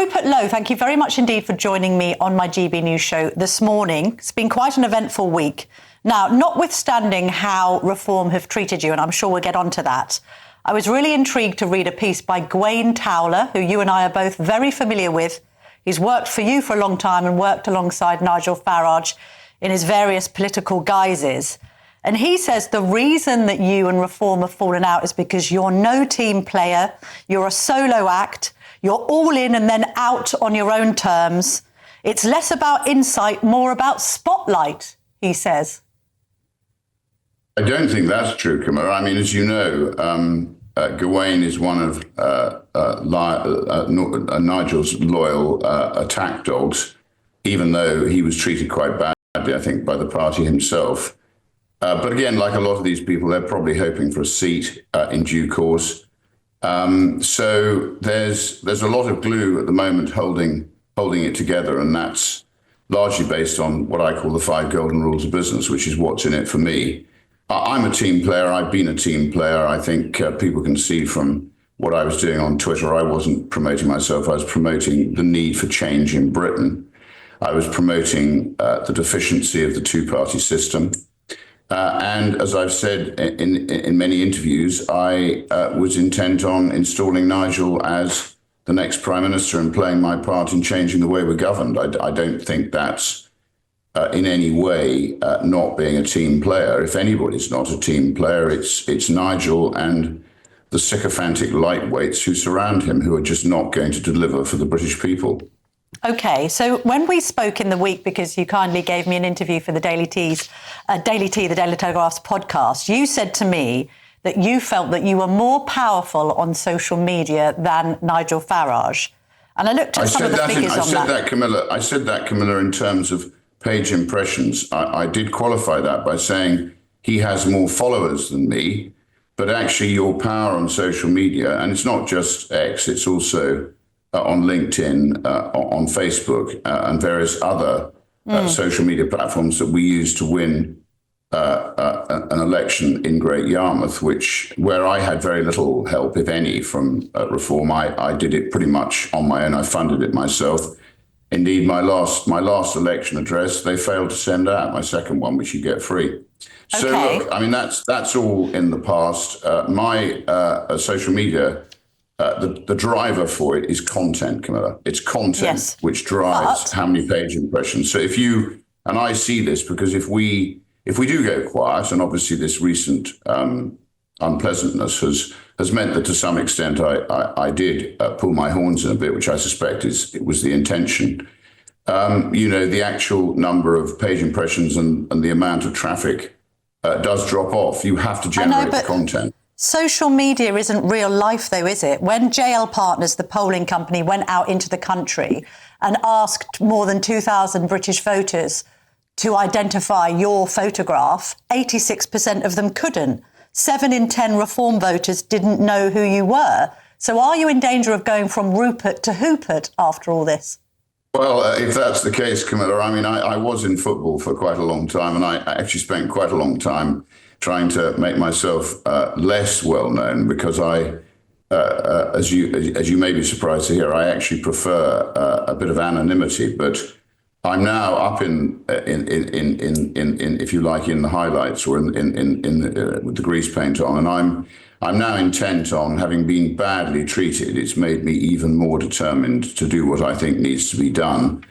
Rupert Lowe, thank you very much indeed for joining me on my GB News show this morning. It's been quite an eventful week. Now, notwithstanding how Reform have treated you, and I'm sure we'll get on to that, I was really intrigued to read a piece by Gawain Towler, who you and I are both very familiar with. He's worked for you for a long time and worked alongside Nigel Farage in his various political guises. And he says the reason that you and Reform have fallen out is because you're no team player, you're a solo act, you're all in and then out on your own terms. It's less about insight, more about spotlight, he says. I don't think that's true, Camilla. I mean, as you know, Gawain is one of Nigel's loyal attack dogs, even though he was treated quite badly, I think, by the party himself. But again, like a lot of these people, they're probably hoping for a seat in due course. So there's a lot of glue at the moment holding it together, and that's largely based on what I call the 5 golden rules of business, which is what's in it for me. I'm a team player. I've been a team player. I think people can see from what I was doing on Twitter, I wasn't promoting myself. I was promoting the need for change in Britain. I was promoting the deficiency of the two-party system. And as I've said in many interviews, I was intent on installing Nigel as the next Prime Minister and playing my part in changing the way we're governed. I don't think that's in any way not being a team player. If anybody's not a team player, it's Nigel and the sycophantic lightweights who surround him, who are just not going to deliver for the British people. OK, so when we spoke in the week, because you kindly gave me an interview for the Daily T, the Daily Telegraph's podcast, you said to me that you felt that you were more powerful on social media than Nigel Farage. And I looked at some of the figures on that. I said that, Camilla, in terms of page impressions. I did qualify that by saying he has more followers than me, but actually your power on social media, and it's not just X, it's also on LinkedIn, on Facebook, and various other social media platforms that we use to win an election in Great Yarmouth, where I had very little help, if any, from Reform. I did it pretty much on my own. I funded it myself. Indeed, my last election address, they failed to send out my second one, which you get free. So look, I mean, that's all in the past. My social media, the driver for it is content, Camilla. It's content which drives how many page impressions. So if you, and I see this because if we do go quiet, and obviously this recent unpleasantness has meant that to some extent I did pull my horns in a bit, which I suspect it was the intention. The actual number of page impressions and the amount of traffic does drop off. You have to generate the content. Social media isn't real life, though, is it? When JL Partners, the polling company, went out into the country and asked more than 2,000 British voters to identify your photograph, 86% of them couldn't. 7 in 10 Reform voters didn't know who you were. So are you in danger of going from Rupert to Hoopert after all this? Well, if that's the case, Camilla, I mean, I was in football for quite a long time, and I actually spent quite a long time trying to make myself less well-known because as you may be surprised to hear, I actually prefer a bit of anonymity, but I'm now up in if you like, in the highlights or with the grease paint on, and I'm now intent on, having been badly treated, it's made me even more determined to do what I think needs to be done.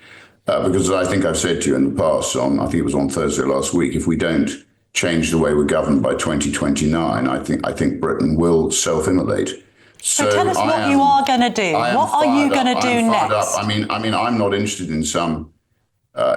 Because as I think I've said to you in the past, I think it was on Thursday last week, if we don't change the way we're governed by 2029, I think Britain will self-immolate. So tell us what you are going to do. What are you going to do next? I mean, I'm not interested in some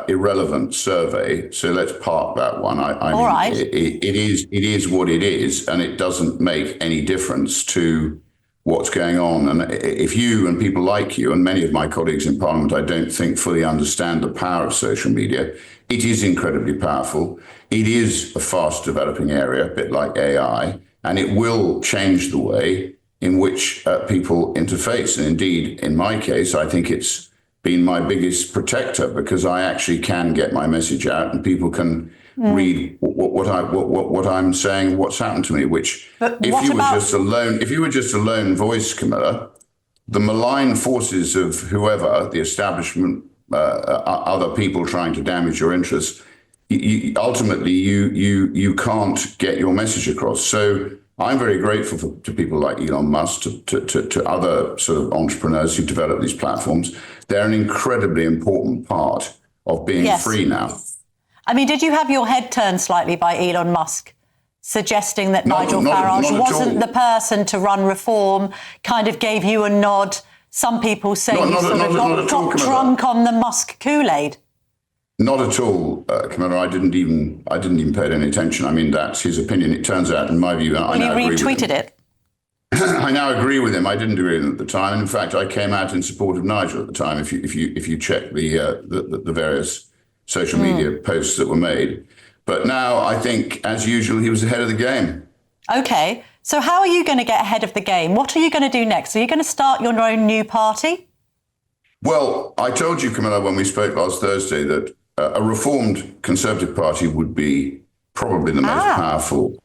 irrelevant survey, so let's park that one. All right. It is what it is, and it doesn't make any difference to what's going on. And if you and people like you and many of my colleagues in Parliament, I don't think fully understand the power of social media. It is incredibly powerful. It is a fast developing area, a bit like AI, and it will change the way in which people interface. And indeed, in my case, I think it's been my biggest protector because I actually can get my message out and people can read what I'm saying, what's happened to me. Which, if you were just a lone voice, Camilla, the malign forces of whoever, the establishment, other people trying to damage your interests, ultimately you can't get your message across. So I'm very grateful to people like Elon Musk, to other sort of entrepreneurs who develop these platforms. They're an incredibly important part of being free now. I mean, did you have your head turned slightly by Elon Musk suggesting that Nigel Farage wasn't the person to run Reform, kind of gave you a nod? Some people say you sort of got drunk on the Musk Kool-Aid. Not at all, Camilla. I didn't even pay any attention. I mean, that's his opinion. It turns out, in my view, I now agree with him. You retweeted it. I now agree with him. I didn't agree with him at the time. And in fact, I came out in support of Nigel at the time. If you check the various social media posts that were made, but now I think, as usual, he was ahead of the game. Okay. So how are you going to get ahead of the game? What are you going to do next? Are you going to start your own new party? Well, I told you, Camilla, when we spoke last Thursday, that a reformed Conservative Party would be probably the most powerful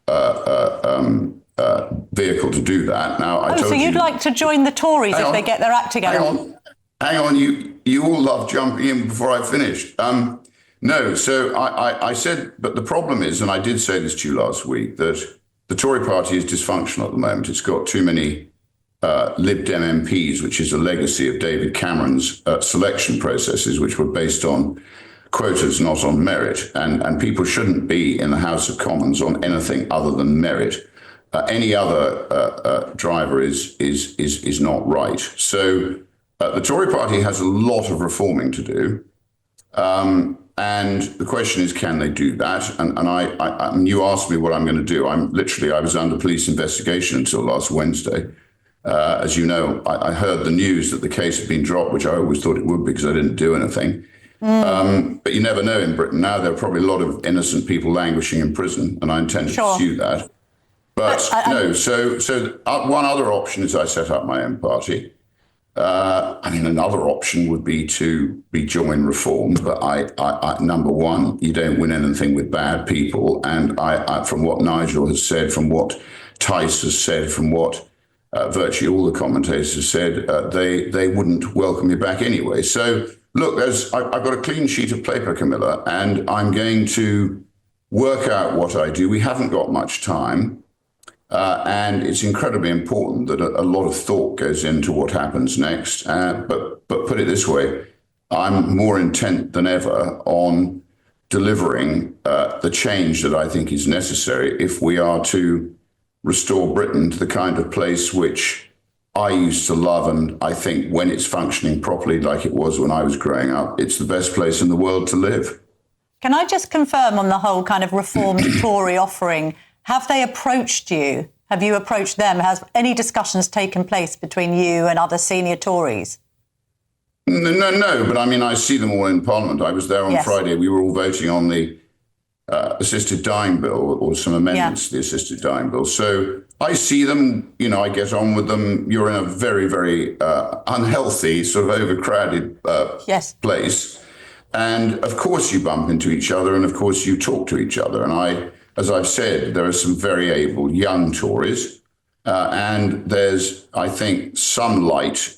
vehicle to do that. Now, I told so you'd like to join the Tories if they get their act together? Hang on, you all love jumping in before I finish. No, so I said, but the problem is, and I did say this to you last week, that the Tory party is dysfunctional at the moment. It's got too many Lib Dem MPs, which is a legacy of David Cameron's selection processes, which were based on quotas, not on merit. And people shouldn't be in the House of Commons on anything other than merit. Any other driver is not right. So the Tory party has a lot of reforming to do. And the question is, can they do that? And you asked me what I'm going to do. I was under police investigation until last Wednesday. As you know, I heard the news that the case had been dropped, which I always thought it would because I didn't do anything. But you never know in Britain. Now there are probably a lot of innocent people languishing in prison, and I intend to pursue that. But no, so one other option is I set up my own party. Another option would be to join Reform, but I number one, you don't win anything with bad people, and I from what Nigel has said, from what Tice has said, from what virtually all the commentators have said, they wouldn't welcome you back anyway. So look, I've got a clean sheet of paper, Camilla, and I'm going to work out what I do. We haven't got much time. And it's incredibly important that a lot of thought goes into what happens next. But put it this way, I'm more intent than ever on delivering the change that I think is necessary if we are to restore Britain to the kind of place which I used to love. And I think when it's functioning properly, like it was when I was growing up, it's the best place in the world to live. Can I just confirm on the whole kind of reformed Tory offering? Have they approached you? Have you approached them? Has any discussions taken place between you and other senior Tories? No, but I mean, I see them all in Parliament. I was there on Friday. We were all voting on the assisted dying bill, or some amendments to the assisted dying bill. So I see them, I get on with them. You're in a very, very unhealthy, sort of overcrowded place. And of course you bump into each other, and of course you talk to each other. And as I've said, there are some very able young Tories, and there's, I think, some light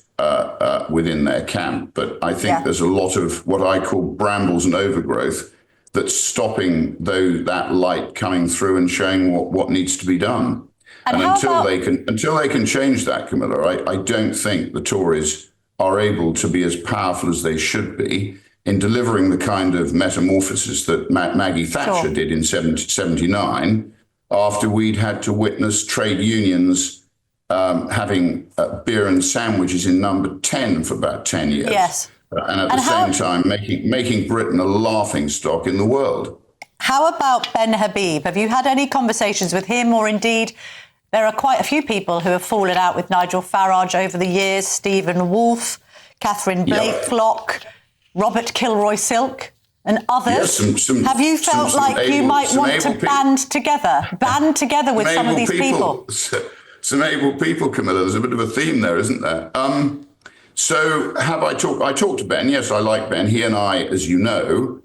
within their camp. But I think there's a lot of what I call brambles and overgrowth that's stopping that light coming through and showing what needs to be done. And until they can change that, Camilla, I don't think the Tories are able to be as powerful as they should be in delivering the kind of metamorphosis that Maggie Thatcher did in 1979, after we'd had to witness trade unions having beer and sandwiches in number 10 for about 10 years. Yes. And at the same time, making Britain a laughing stock in the world. How about Ben Habib? Have you had any conversations with him, or indeed, there are quite a few people who have fallen out with Nigel Farage over the years, Stephen Wolfe, Catherine Blakelock, Robert Kilroy-Silk and others. Have you felt like you might want to band together with some of these people? Some able people, Camilla. There's a bit of a theme there, isn't there? So have I talked? I talked to Ben. Yes, I like Ben. He and I, as you know,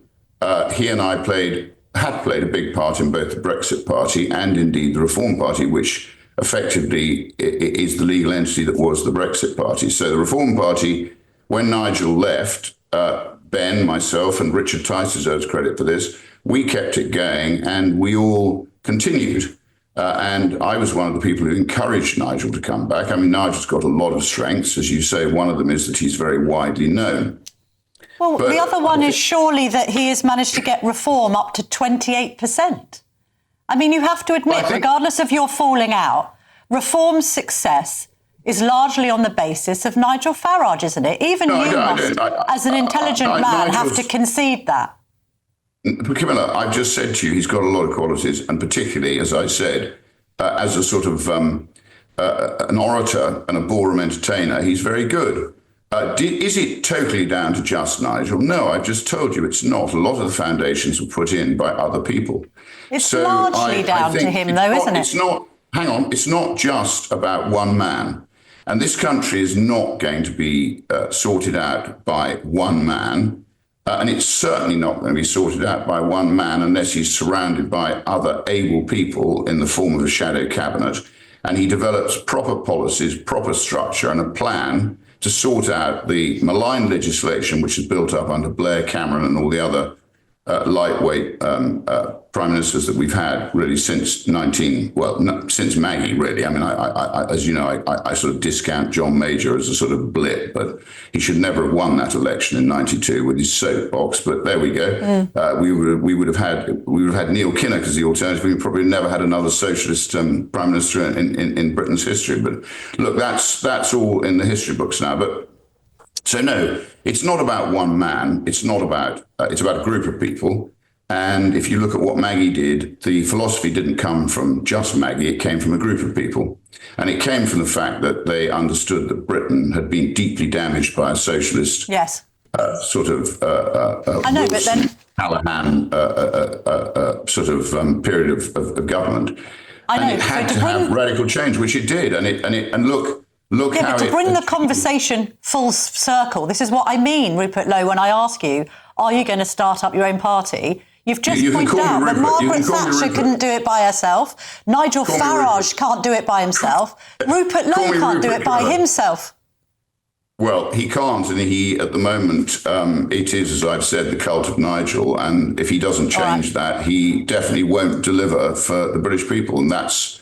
he and I had played a big part in both the Brexit Party and indeed the Reform Party, which effectively is the legal entity that was the Brexit Party. So the Reform Party, when Nigel left, Ben, myself, and Richard Tice deserves credit for this, we kept it going and we all continued. And I was one of the people who encouraged Nigel to come back. I mean, Nigel's got a lot of strengths. As you say, one of them is that he's very widely known. Well, but the other one is surely that he has managed to get Reform up to 28%. I mean, you have to admit, regardless of your falling out, Reform's success is largely on the basis of Nigel Farage, isn't it? Even you must, as an intelligent man, have to concede that. Camilla, I've just said to you, he's got a lot of qualities, and particularly, as I said, as a sort of an orator and a ballroom entertainer, he's very good. Is it totally down to just Nigel? No, I've just told you it's not. A lot of the foundations were put in by other people. It's largely down to him, though, isn't it? It's not. Hang on. It's not just about one man. And this country is not going to be sorted out by one man. And it's certainly not going to be sorted out by one man unless he's surrounded by other able people in the form of a shadow cabinet. And he develops proper policies, proper structure, and a plan to sort out the malign legislation which is built up under Blair, Cameron, and all the other lightweight prime ministers that we've had really since since Maggie, really. I mean, I as you know, I sort of discount John Major as a sort of blip, but he should never have won that election in '92 with his soapbox. But there we go. We would have had Neil Kinnock as the alternative. We probably never had another socialist prime minister in Britain's history. But look, that's all in the history books now. But so no, it's not about one man. It's not about. It's about a group of people. And if you look at what Maggie did, the philosophy didn't come from just Maggie. It came from a group of people. And it came from the fact that they understood that Britain had been deeply damaged by a socialist sort of I know, but then Callahan sort of period of government. I know. And it had to have radical change, which it did. And look yeah, how but to bring the conversation full circle, this is what I mean, Rupert Lowe, when I ask you, are you going to start up your own party? You've just pointed out that Margaret Thatcher couldn't do it by herself. Nigel Farage can't do it by himself. Rupert Lowe can't do it by himself. Well, he can't, and he, at the moment, it is, as I've said, the cult of Nigel, and if he doesn't change that, he definitely won't deliver for the British people, and that's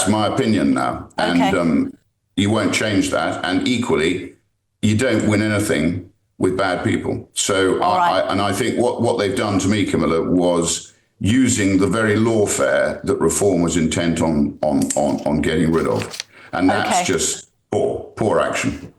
my opinion now. And you won't change that, and equally, you don't win anything with bad people. So I think what they've done to me, Camilla, was using the very lawfare that Reform was intent on getting rid of. And that's just poor action.